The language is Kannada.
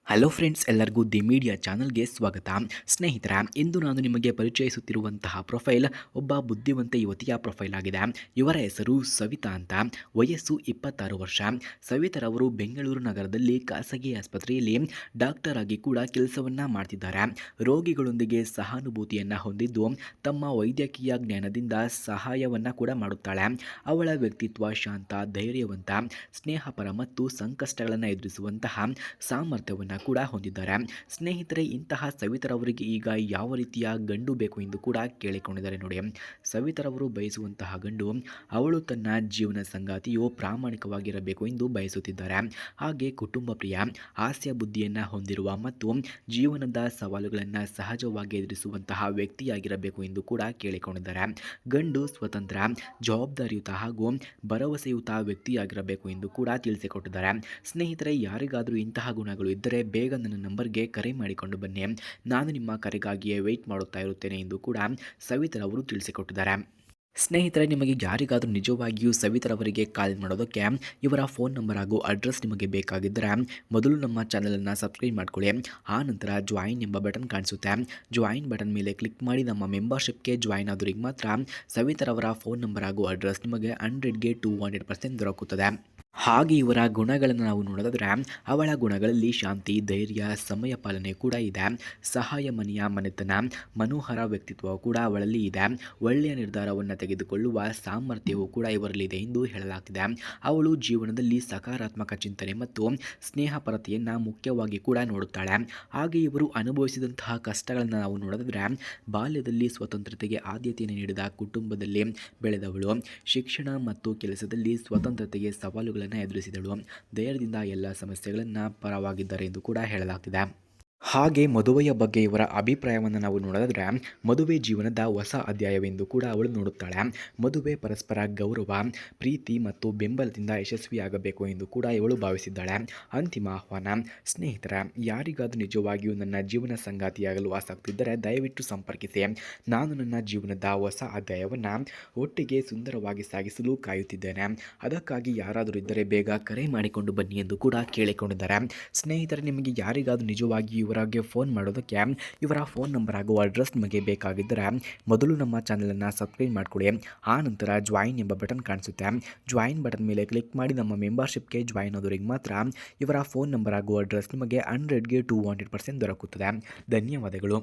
ಹಲೋ ಫ್ರೆಂಡ್ಸ್, ಎಲ್ಲರಿಗೂ ದಿ ಮೀಡಿಯಾ ಚಾನಲ್ಗೆ ಸ್ವಾಗತ. ಸ್ನೇಹಿತರೆ, ಇಂದು ನಾನು ನಿಮಗೆ ಪರಿಚಯಿಸುತ್ತಿರುವಂತಹ ಪ್ರೊಫೈಲ್ ಒಬ್ಬ ಬುದ್ಧಿವಂತ ಯುವತಿಯ ಪ್ರೊಫೈಲ್ ಆಗಿದೆ. ಇವರ ಹೆಸರು ಸವಿತಾ ಅಂತ. ವಯಸ್ಸು 26 ವರ್ಷ. ಸವಿತಾರವರು ಬೆಂಗಳೂರು ನಗರದಲ್ಲಿ ಖಾಸಗಿ ಆಸ್ಪತ್ರೆಯಲ್ಲಿ ಡಾಕ್ಟರ್ ಆಗಿ ಕೂಡ ಕೆಲಸವನ್ನ ಮಾಡ್ತಿದ್ದಾರೆ. ರೋಗಿಗಳೊಂದಿಗೆ ಸಹಾನುಭೂತಿಯನ್ನು ಹೊಂದಿದ್ದು ತಮ್ಮ ವೈದ್ಯಕೀಯ ಜ್ಞಾನದಿಂದ ಸಹಾಯವನ್ನ ಕೂಡ ಮಾಡುತ್ತಾಳೆ. ಅವಳ ವ್ಯಕ್ತಿತ್ವ ಶಾಂತ, ಧೈರ್ಯವಂತ, ಸ್ನೇಹಪರ ಮತ್ತು ಸಂಕಷ್ಟಗಳನ್ನು ಎದುರಿಸುವಂತಹ ಸಾಮರ್ಥ್ಯವನ್ನು ಕೂಡ ಹೊಂದಿದ್ದಾರೆ. ಸ್ನೇಹಿತರೆ, ಇಂತಹ ಸವಿತಾರವರಿಗೆ ಈಗ ಯಾವ ರೀತಿಯ ಗಂಡು ಬೇಕು ಎಂದು ಕೂಡ ಕೇಳಿಕೊಂಡಿದ್ದಾರೆ. ನೋಡಿ, ಸವಿತಾರವರು ಬಯಸುವಂತಹ ಗಂಡು, ಅವಳು ತನ್ನ ಜೀವನ ಸಂಗಾತಿಯು ಪ್ರಾಮಾಣಿಕವಾಗಿರಬೇಕು ಎಂದು ಬಯಸುತ್ತಿದ್ದಾರೆ. ಹಾಗೆ ಕುಟುಂಬ ಪ್ರಿಯ, ಹಾಸ್ಯ ಬುದ್ಧಿಯನ್ನು ಹೊಂದಿರುವ ಮತ್ತು ಜೀವನದ ಸವಾಲುಗಳನ್ನು ಸಹಜವಾಗಿ ಎದುರಿಸುವಂತಹ ವ್ಯಕ್ತಿಯಾಗಿರಬೇಕು ಎಂದು ಕೂಡ ಕೇಳಿಕೊಂಡಿದ್ದಾರೆ. ಗಂಡು ಸ್ವತಂತ್ರ, ಜವಾಬ್ದಾರಿಯುತ ಹಾಗೂ ಭರವಸೆಯುತ ವ್ಯಕ್ತಿಯಾಗಿರಬೇಕು ಎಂದು ಕೂಡ ತಿಳಿಸಿಕೊಟ್ಟಿದ್ದಾರೆ. ಸ್ನೇಹಿತರೆ, ಯಾರಿಗಾದರೂ ಇಂತಹ ಗುಣಗಳು ಇದ್ದರೆ ಬೇಗ ನನ್ನ ನಂಬರ್ಗೆ ಕರೆ ಮಾಡಿಕೊಂಡು ಬನ್ನಿ. ನಾನು ನಿಮ್ಮ ಕರೆಗಾಗಿಯೇ ವೆಯ್ಟ್ ಮಾಡುತ್ತಾ ಇರುತ್ತೇನೆ ಎಂದು ಕೂಡ ಸವಿತಾರವರು ತಿಳಿಸಿಕೊಟ್ಟಿದ್ದಾರೆ. ಸ್ನೇಹಿತರೆ, ನಿಮಗೆ ಯಾರಿಗಾದರೂ ನಿಜವಾಗಿಯೂ ಸವಿತಾರವರಿಗೆ ಕಾಲ್ ಮಾಡೋದಕ್ಕೆ ಇವರ ಫೋನ್ ನಂಬರ್ ಹಾಗೂ ಅಡ್ರೆಸ್ ನಿಮಗೆ ಬೇಕಾಗಿದ್ದರೆ ಮೊದಲು ನಮ್ಮ ಚಾನಲನ್ನು ಸಬ್ಸ್ಕ್ರೈಬ್ ಮಾಡ್ಕೊಳ್ಳಿ. ಆ ನಂತರ ಜಾಯಿನ್ ಎಂಬ ಬಟನ್ ಕಾಣಿಸುತ್ತೆ. ಜಾಯಿನ್ ಬಟನ್ ಮೇಲೆ ಕ್ಲಿಕ್ ಮಾಡಿ ನಮ್ಮ ಮೆಂಬರ್ಶಿಪ್ಗೆ ಜಾಯಿನ್ ಆದವರಿಗೆ ಮಾತ್ರ ಸವಿತಾರವರ ಫೋನ್ ನಂಬರ್ ಹಾಗೂ ಅಡ್ರೆಸ್ ನಿಮಗೆ 100ಗೆ 200% ದೊರಕುತ್ತದೆ. ಹಾಗೆ ಇವರ ಗುಣಗಳನ್ನು ನಾವು ನೋಡೋದಾದರೆ, ಅವಳ ಗುಣಗಳಲ್ಲಿ ಶಾಂತಿ, ಧೈರ್ಯ, ಸಮಯ ಪಾಲನೆ ಕೂಡ ಇದೆ. ಸಹಾಯ ಮನೆಯ ಮನೆತನ, ಮನೋಹರ ವ್ಯಕ್ತಿತ್ವ ಕೂಡ ಅವಳಲ್ಲಿ ಇದೆ. ಒಳ್ಳೆಯ ನಿರ್ಧಾರವನ್ನು ತೆಗೆದುಕೊಳ್ಳುವ ಸಾಮರ್ಥ್ಯವೂ ಕೂಡ ಇವರಲ್ಲಿದೆ ಎಂದು ಹೇಳಲಾಗ್ತಿದೆ. ಅವಳು ಜೀವನದಲ್ಲಿ ಸಕಾರಾತ್ಮಕ ಚಿಂತನೆ ಮತ್ತು ಸ್ನೇಹಪರತೆಯನ್ನು ಮುಖ್ಯವಾಗಿ ಕೂಡ ನೋಡುತ್ತಾಳೆ. ಹಾಗೆ ಇವರು ಅನುಭವಿಸಿದಂತಹ ಕಷ್ಟಗಳನ್ನು ನಾವು ನೋಡೋದಾದರೆ, ಬಾಲ್ಯದಲ್ಲಿ ಸ್ವತಂತ್ರತೆಗೆ ಆದ್ಯತೆಯನ್ನು ನೀಡಿದ ಕುಟುಂಬದಲ್ಲಿ ಬೆಳೆದವಳು. ಶಿಕ್ಷಣ ಮತ್ತು ಕೆಲಸದಲ್ಲಿ ಸ್ವತಂತ್ರತೆಗೆ ಸವಾಲುಗಳನ್ನು ಎದುರಿಸಿದಳು. ಧೈರ್ಯದಿಂದ ಎಲ್ಲ ಸಮಸ್ಯೆಗಳನ್ನು ಪರವಾಗಿದ್ದಾರೆ ಎಂದು ಕೂಡ ಹೇಳಲಾಗ್ತಿದೆ. ಹಾಗೆ ಮದುವೆಯ ಬಗ್ಗೆ ಇವರ ಅಭಿಪ್ರಾಯವನ್ನು ನಾವು ನೋಡೋದಾದರೆ, ಮದುವೆ ಜೀವನದ ಹೊಸ ಅಧ್ಯಾಯವೆಂದು ಕೂಡ ಅವಳು ನೋಡುತ್ತಾಳೆ. ಮದುವೆ ಪರಸ್ಪರ ಗೌರವ, ಪ್ರೀತಿ ಮತ್ತು ಬೆಂಬಲದಿಂದ ಯಶಸ್ವಿಯಾಗಬೇಕು ಎಂದು ಕೂಡ ಇವಳು ಭಾವಿಸಿದ್ದಾಳೆ. ಅಂತಿಮ ಆಹ್ವಾನ. ಸ್ನೇಹಿತರ, ಯಾರಿಗಾದರೂ ನಿಜವಾಗಿಯೂ ನನ್ನ ಜೀವನ ಸಂಗಾತಿಯಾಗಲು ಆಸಕ್ತಿ ಇದ್ದರೆ ದಯವಿಟ್ಟು ಸಂಪರ್ಕಿಸಿ. ನಾನು ನನ್ನ ಜೀವನದ ಹೊಸ ಅಧ್ಯಾಯವನ್ನು ಒಟ್ಟಿಗೆ ಸುಂದರವಾಗಿ ಸಾಗಿಸಲು ಕಾಯುತ್ತಿದ್ದೇನೆ. ಅದಕ್ಕಾಗಿ ಯಾರಾದರೂ ಇದ್ದರೆ ಬೇಗ ಕರೆ ಮಾಡಿಕೊಂಡು ಬನ್ನಿ ಎಂದು ಕೂಡ ಕೇಳಿಕೊಂಡಿದ್ದಾರೆ. ಸ್ನೇಹಿತರೆ, ನಿಮಗೆ ಯಾರಿಗಾದರೂ ನಿಜವಾಗಿ ಇವರಿಗೆ ಫೋನ್ ಮಾಡೋದಕ್ಕೆ ಇವರ ಫೋನ್ ನಂಬರ್ ಹಾಗೂ ಅಡ್ರೆಸ್ ನಿಮಗೆ ಬೇಕಾಗಿದ್ದರೆ ಮೊದಲು ನಮ್ಮ ಚಾನಲನ್ನು ಸಬ್ಸ್ಕ್ರೈಬ್ ಮಾಡ್ಕೊಳ್ಳಿ. ಆ ನಂತರ ಜಾಯಿನ್ ಎಂಬ ಬಟನ್ ಕಾಣಿಸುತ್ತೆ. ಜಾಯಿನ್ ಬಟನ್ ಮೇಲೆ ಕ್ಲಿಕ್ ಮಾಡಿ ನಮ್ಮ ಮೆಂಬರ್ಶಿಪ್ಗೆ ಜಾಯಿನ್ ಆದವರಿಗೆ ಮಾತ್ರ ಇವರ ಫೋನ್ ನಂಬರ್ ಹಾಗೂ ಅಡ್ರೆಸ್ ನಿಮಗೆ 100ಗೆ 200% ದೊರಕುತ್ತದೆ. ಧನ್ಯವಾದಗಳು.